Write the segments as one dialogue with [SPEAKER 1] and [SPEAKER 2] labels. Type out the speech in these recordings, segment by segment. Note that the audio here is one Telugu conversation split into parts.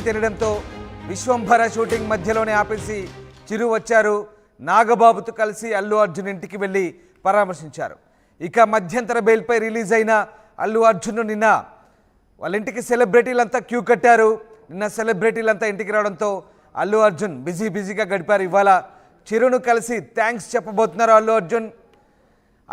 [SPEAKER 1] తినడంతో విశ్వంభర షూటింగ్ మధ్యలోనే ఆపేసి చిరు వచ్చారు. నాగబాబుతో కలిసి అల్లు అర్జున్ ఇంటికి వెళ్ళి పరామర్శించారు. ఇక మధ్యంతర బెయిల్పై రిలీజ్ అయిన అల్లు అర్జున్ నిన్న వాళ్ళ ఇంటికి సెలబ్రిటీలంతా క్యూ కట్టారు. నిన్న సెలబ్రిటీలంతా ఇంటికి రావడంతో అల్లు అర్జున్ బిజీగా గడిపారు. ఇవాళ చిరును కలిసి థ్యాంక్స్ చెప్పబోతున్నారు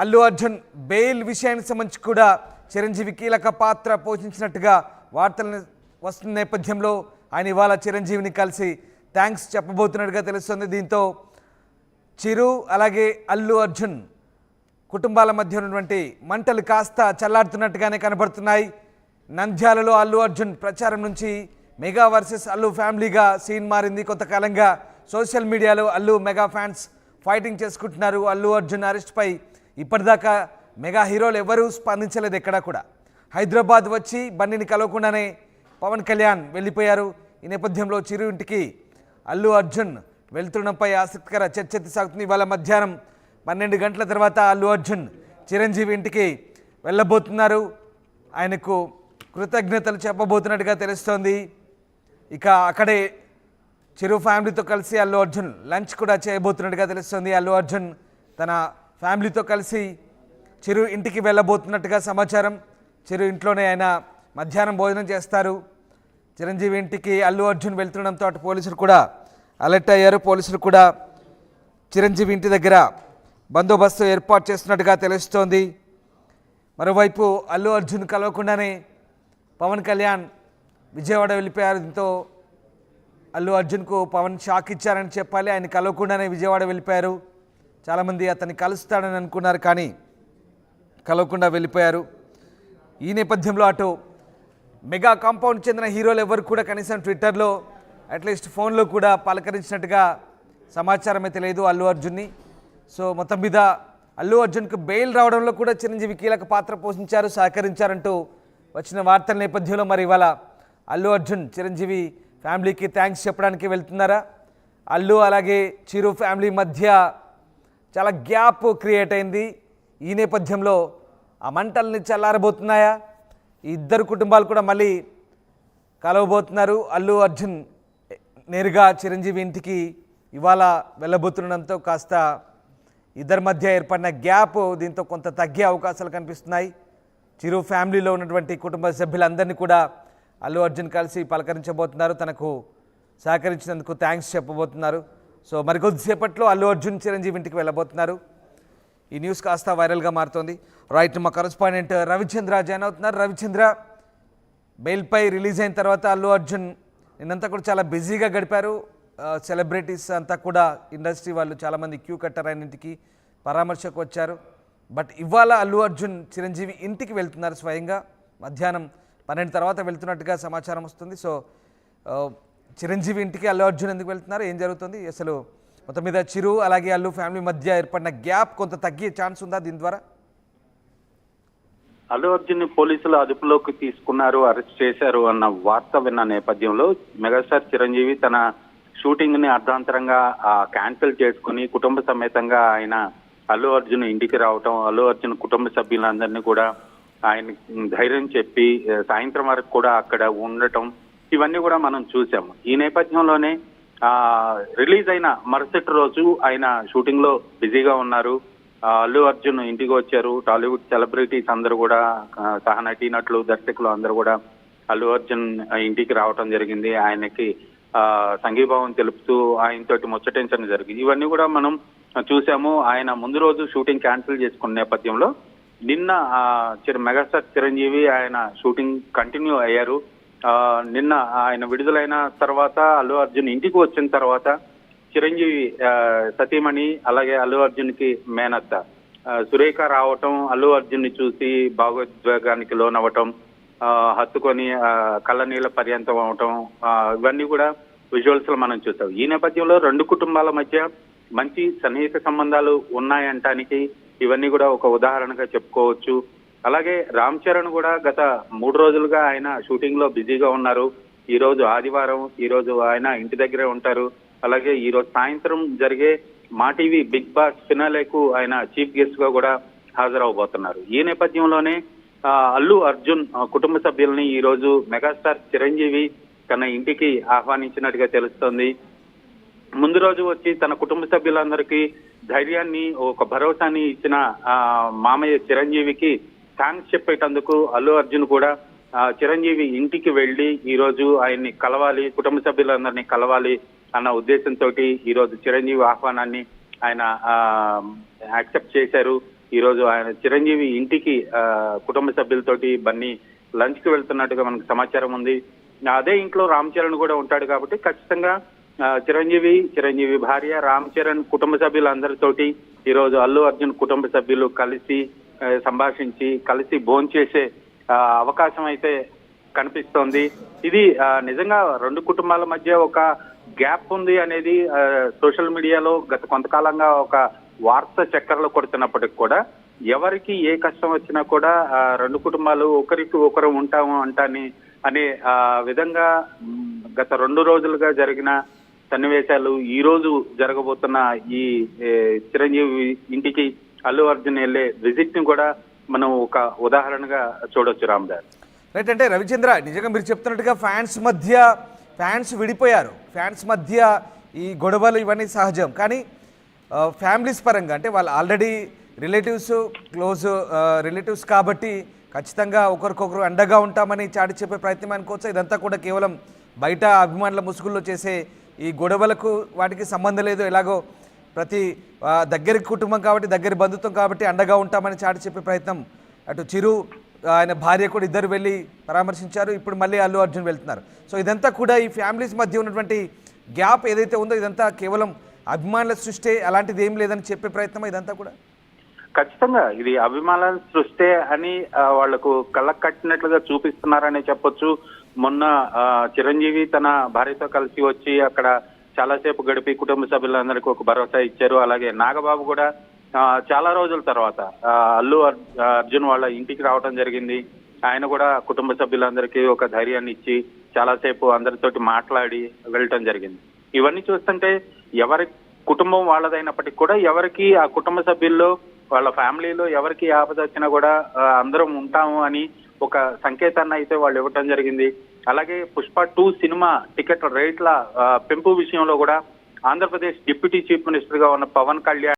[SPEAKER 1] అల్లు అర్జున్ బెయిల్ విషయానికి సంబంధించి కూడా చిరంజీవి కీలక పాత్ర పోషించినట్టుగా వార్తలు వస్తున్న నేపథ్యంలో ఆయన ఇవాళ చిరంజీవిని కలిసి థ్యాంక్స్ చెప్పబోతున్నట్టుగా తెలుస్తుంది. దీంతో చిరు అలాగే అల్లు అర్జున్ కుటుంబాల మధ్య ఉన్నటువంటి మంటలు కాస్త చల్లారుతున్నట్టుగానే కనబడుతున్నాయి. నంద్యాలలో అల్లు అర్జున్ ప్రచారం నుంచి మెగా వర్సెస్ అల్లు ఫ్యామిలీగా సీన్ మారింది. కొంతకాలంగా సోషల్ మీడియాలో అల్లు మెగా ఫ్యాన్స్ ఫైటింగ్ చేసుకుంటున్నారు. అల్లు అర్జున్ అరెస్ట్పై ఇప్పటిదాకా మెగా హీరోలు ఎవరూ స్పందించలేదు. ఎక్కడా కూడా హైదరాబాద్ వచ్చి బండిని కలవకుండానే పవన్ కళ్యాణ్ వెళ్ళిపోయారు. ఈ నేపథ్యంలో చిరు ఇంటికి అల్లు అర్జున్ వెళ్తుండడంపై ఆసక్తికర చర్చ సాగుతుంది. ఇవాళ మధ్యాహ్నం 12 గంటల తర్వాత అల్లు అర్జున్ చిరంజీవి ఇంటికి వెళ్ళబోతున్నారు. ఆయనకు కృతజ్ఞతలు చెప్పబోతున్నట్టుగా తెలుస్తోంది. ఇక అక్కడే చిరు ఫ్యామిలీతో కలిసి అల్లు అర్జున్ లంచ్ కూడా చేయబోతున్నట్టుగా తెలుస్తోంది. అల్లు అర్జున్ తన ఫ్యామిలీతో కలిసి చిరు ఇంటికి వెళ్ళబోతున్నట్టుగా సమాచారం. చిరు ఇంట్లోనే ఆయన మధ్యాహ్నం భోజనం చేస్తారు. చిరంజీవి ఇంటికి అల్లు అర్జున్ వెళ్తుండడంతో అటు పోలీసులు కూడా అలర్ట్ అయ్యారు. పోలీసులు కూడా చిరంజీవి ఇంటి దగ్గర బందోబస్తు ఏర్పాటు చేస్తున్నట్టుగా తెలుస్తోంది. మరోవైపు అల్లు అర్జున్ కలవకుండానే పవన్ కళ్యాణ్ విజయవాడ వెళ్ళిపోయారు. దీంతో అల్లు అర్జున్కు పవన్ షాక్ ఇచ్చారని చెప్పాలి. ఆయన కలవకుండానే విజయవాడ వెళ్ళిపోయారు. చాలామంది అతన్ని కలుస్తాడని అనుకున్నారు, కానీ కలవకుండా వెళ్ళిపోయారు. ఈ నేపథ్యంలో అటు మెగా కాంపౌండ్ చెందిన హీరోలు ఎవరు కూడా కనీసం ట్విట్టర్లో అట్లీస్ట్ ఫోన్లో కూడా పలకరించినట్టుగా సమాచారం అయితే లేదు అల్లు అర్జున్ని. సో మొత్తం మీద అల్లు అర్జున్కు బెయిల్ రావడంలో కూడా చిరంజీవి కీలక పాత్ర పోషించారు, సహకరించారంటూ వచ్చిన వార్తల నేపథ్యంలో మరి ఇవాళ అల్లు అర్జున్ చిరంజీవి ఫ్యామిలీకి థ్యాంక్స్ చెప్పడానికి వెళ్తున్నారా? అల్లు అలాగే చిరు ఫ్యామిలీ మధ్య చాలా గ్యాప్ క్రియేట్ అయింది. ఈ నేపథ్యంలో ఆ మంటల్ని చల్లారబోతున్నాయా? ఈ ఇద్దరు కుటుంబాలు కూడా మళ్ళీ కలవబోతున్నారు. అల్లు అర్జున్ నేరుగా చిరంజీవి ఇంటికి ఇవాళ వెళ్ళబోతుండడంతో కాస్త ఇద్దరి మధ్య ఏర్పడిన గ్యాప్ దీంతో కొంత తగ్గే అవకాశాలు కనిపిస్తున్నాయి. చిరు ఫ్యామిలీలో ఉన్నటువంటి కుటుంబ సభ్యులందరినీ కూడా అల్లు అర్జున్ కలిసి పలకరించబోతున్నారు. తనకు సహకరించినందుకు థ్యాంక్స్ చెప్పబోతున్నారు. సో మరికొద్దిసేపట్లో అల్లు అర్జున్ చిరంజీవి ఇంటికి వెళ్ళబోతున్నారు. ఈ న్యూస్ కాస్త వైరల్గా మారుతోంది. రైట్, మా కరెస్పాండెంట్ రవిచంద్ర జాయిన్ అవుతున్నారు. రవిచంద్ర, బెయిల్పై రిలీజ్ అయిన తర్వాత అల్లు అర్జున్ నిన్నంతా కూడా చాలా బిజీగా గడిపారు. సెలబ్రిటీస్ అంతా కూడా ఇండస్ట్రీ వాళ్ళు చాలామంది క్యూ కట్టారు, ఆయన ఇంటికి పరామర్శకు వచ్చారు. బట్ ఇవాళ అల్లు అర్జున్ చిరంజీవి ఇంటికి వెళ్తున్నారు. స్వయంగా మధ్యాహ్నం 12 తర్వాత వెళ్తున్నట్టుగా సమాచారం వస్తుంది. సో చిరంజీవి ఇంటికి అల్లు అర్జున్ ఎందుకు వెళ్తున్నారు, ఏం జరుగుతుంది అసలు? మొత్తం మీద చిరు అలాగే అల్లు ఫ్యామిలీ మధ్య ఏర్పడిన గ్యాప్ కొంత తగ్గే ఛాన్స్ ఉందా దీని ద్వారా?
[SPEAKER 2] అల్లు అర్జున్ ని పోలీసులు అదుపులోకి తీసుకున్నారు, అరెస్ట్ చేశారు అన్న వార్త విన్న నేపథ్యంలో మెగాస్టార్ చిరంజీవి తన షూటింగ్ ని అర్ధాంతరంగా క్యాన్సిల్ చేసుకుని కుటుంబ సమేతంగా ఆయన అల్లు అర్జున్ ఇంటికి రావటం, అల్లు అర్జున్ కుటుంబ సభ్యులందరినీ కూడా ఆయన ధైర్యం చెప్పి సాయంత్రం వరకు కూడా అక్కడ ఉండటం, ఇవన్నీ కూడా మనం చూసాము. ఈ నేపథ్యంలోనే రిలీజ్ అయిన మరుసటి రోజు ఆయన షూటింగ్ లో బిజీగా ఉన్నారు. అల్లు అర్జున్ ఇంటికి వచ్చారు. టాలీవుడ్ సెలబ్రిటీస్ అందరూ కూడా, సహ నటీనటులు, దర్శకులు అందరూ కూడా అల్లు అర్జున్ ఇంటికి రావటం జరిగింది. ఆయనకి సంఘీభావం తెలుపుతూ ఆయనతోటి ముచ్చటించడం జరిగింది. ఇవన్నీ కూడా మనం చూసాము. ఆయన ముందు రోజు షూటింగ్ క్యాన్సిల్ చేసుకున్న నేపథ్యంలో నిన్న మెగాస్టార్ చిరంజీవి ఆయన షూటింగ్ కంటిన్యూ అయ్యారు. నిన్న ఆయన విడుదలైన తర్వాత అల్లు అర్జున్ ఇంటికి వచ్చిన తర్వాత చిరంజీవి సతీమణి అలాగే అల్లు అర్జున్ కి మేనత్త సురేఖ రావటం, అల్లు అర్జున్ ని చూసి భావోద్వేగానికి లోనవ్వటం, హత్తుకొని కళ్ళనీళ్ళ పర్యంతం అవటం, ఇవన్నీ కూడా విజువల్స్ లో మనం చూసాం. ఈ నేపథ్యంలో రెండు కుటుంబాల మధ్య మంచి సన్నిహిత సంబంధాలు ఉన్నాయంటానికి ఇవన్నీ కూడా ఒక ఉదాహరణగా చెప్పుకోవచ్చు. అలాగే రామ్ చరణ్ కూడా గత 3 రోజులుగా ఆయన షూటింగ్ లో బిజీగా ఉన్నారు. ఈ రోజు ఆదివారం, ఈ రోజు ఆయన ఇంటి దగ్గరే ఉంటారు. అలాగే ఈ రోజు సాయంత్రం జరిగే మా టీవీ బిగ్ బాస్ ఫినాలేకు ఆయన చీఫ్ గెస్ట్ గా కూడా హాజరవబోతున్నారు. ఈ నేపథ్యంలోనే అల్లు అర్జున్ కుటుంబ సభ్యుల్ని ఈ రోజు మెగాస్టార్ చిరంజీవి తన ఇంటికి ఆహ్వానించినట్టుగా తెలుస్తోంది. ముందు రోజు వచ్చి తన కుటుంబ సభ్యులందరికీ ధైర్యాన్ని, ఒక భరోసాని ఇచ్చిన మామయ్య చిరంజీవికి థ్యాంక్స్ చెప్పేటందుకు అల్లు అర్జున్ కూడా చిరంజీవి ఇంటికి వెళ్లి ఈ రోజు ఆయన్ని కలవాలి, కుటుంబ సభ్యులందరినీ కలవాలి అన్న ఉద్దేశంతో ఈ రోజు చిరంజీవి ఆహ్వానాన్ని ఆయన యాక్సెప్ట్ చేశారు. ఈ రోజు ఆయన చిరంజీవి ఇంటికి కుటుంబ సభ్యులతోటి బన్నీ లంచ్ కి వెళ్తున్నట్టుగా మనకు సమాచారం ఉంది. అదే ఇంట్లో రామ్ చరణ్ కూడా ఉంటాడు కాబట్టి ఖచ్చితంగా చిరంజీవి భార్య, రామ్ చరణ్ కుటుంబ సభ్యులందరితోటి ఈ రోజు అల్లు అర్జున్ కుటుంబ సభ్యులు కలిసి సంభాషించి కలిసి భోంచేసే అవకాశం అయితే కనిపిస్తోంది. ఇది నిజంగా రెండు కుటుంబాల మధ్య ఒక గ్యాప్ ఉంది అనేది సోషల్ మీడియాలో గత కొంతకాలంగా ఒక వార్త చక్కర్లు కొడుతున్నప్పటికి కూడా ఎవరికి ఏ కష్టం వచ్చినా కూడా రెండు కుటుంబాలు ఒకరికి ఒకరు ఉంటాము అనే విధంగా గత 2 రోజులుగా జరిగిన సన్నివేశాలు ఈ రోజు జరగబోతున్న ఈ చిరంజీవి ఇంటికి అల్లు అర్జున్ వెళ్లే విజిట్ ని కూడా మనం ఒక ఉదాహరణగా చూడొచ్చు రామ్దాస్.
[SPEAKER 1] రైట్, అంటే రవిచంద్ర నిజంగా మీరు చెప్తున్నట్టుగా ఫ్యాన్స్ విడిపోయారు. ఫ్యాన్స్ మధ్య ఈ గొడవలు ఇవన్నీ సహజం. కానీ ఫ్యామిలీస్ పరంగా అంటే వాళ్ళు ఆల్రెడీ క్లోజ్ రిలేటివ్స్ కాబట్టి ఖచ్చితంగా ఒకరికొకరు అండగా ఉంటామని చాటి చెప్పే ప్రయత్నం అనుకోవచ్చు. ఇదంతా కూడా కేవలం బయట అభిమానుల ముసుగుల్లో చేసే ఈ గొడవలకు వాటికి సంబంధం లేదు. ఎలాగో ప్రతి దగ్గరి కుటుంబం కాబట్టి, దగ్గరి బంధుత్వం కాబట్టి అండగా ఉంటామని చాటి చెప్పే ప్రయత్నం అటు చిరు, ఆయన భార్య కూడా ఇద్దరు వెళ్ళి పరామర్శించారు. ఇప్పుడు మళ్ళీ అల్లు అర్జున్ వెళ్తున్నారు. సో ఇదంతా కూడా ఈ ఫ్యామిలీస్ మధ్య ఉన్నటువంటి గ్యాప్ ఏదైతే ఉందో ఇదంతా కేవలం అభిమానుల సృష్టి, అలాంటిది ఏం లేదని చెప్పే ప్రయత్నం ఇదంతా కూడా
[SPEAKER 2] ఖచ్చితంగా ఇది అభిమానుల సృష్టి అని వాళ్లకు కళ్ళకు కట్టినట్లుగా చూపిస్తున్నారని చెప్పొచ్చు. మొన్న చిరంజీవి తన భార్యతో కలిసి వచ్చి అక్కడ చాలాసేపు గడిపి కుటుంబ సభ్యులందరికీ ఒక భరోసా ఇచ్చారు. అలాగే నాగబాబు కూడా చాలా రోజుల తర్వాత అల్లు అర్జున్ వాళ్ళ ఇంటికి రావడం జరిగింది. ఆయన కూడా కుటుంబ సభ్యులందరికీ ఒక ధైర్యాన్ని ఇచ్చి చాలాసేపు అందరితోటి మాట్లాడి వెళ్ళటం జరిగింది. ఇవన్నీ చూస్తుంటే ఎవరి కుటుంబం వాళ్ళదైనప్పటికీ కూడా ఎవరికి ఆ కుటుంబ సభ్యుల్లో వాళ్ళ ఫ్యామిలీలో ఎవరికి ఆపద వచ్చినా కూడా అందరం ఉంటాము అని ఒక సంకేతాన్ని అయితే వాళ్ళు ఇవ్వటం జరిగింది. అలాగే పుష్ప 2 సినిమా టికెట్ రేట్ల పెంపు విషయంలో కూడా ఆంధ్రప్రదేశ్ డిప్యూటీ చీఫ్ మినిస్టర్ గా ఉన్న పవన్ కళ్యాణ్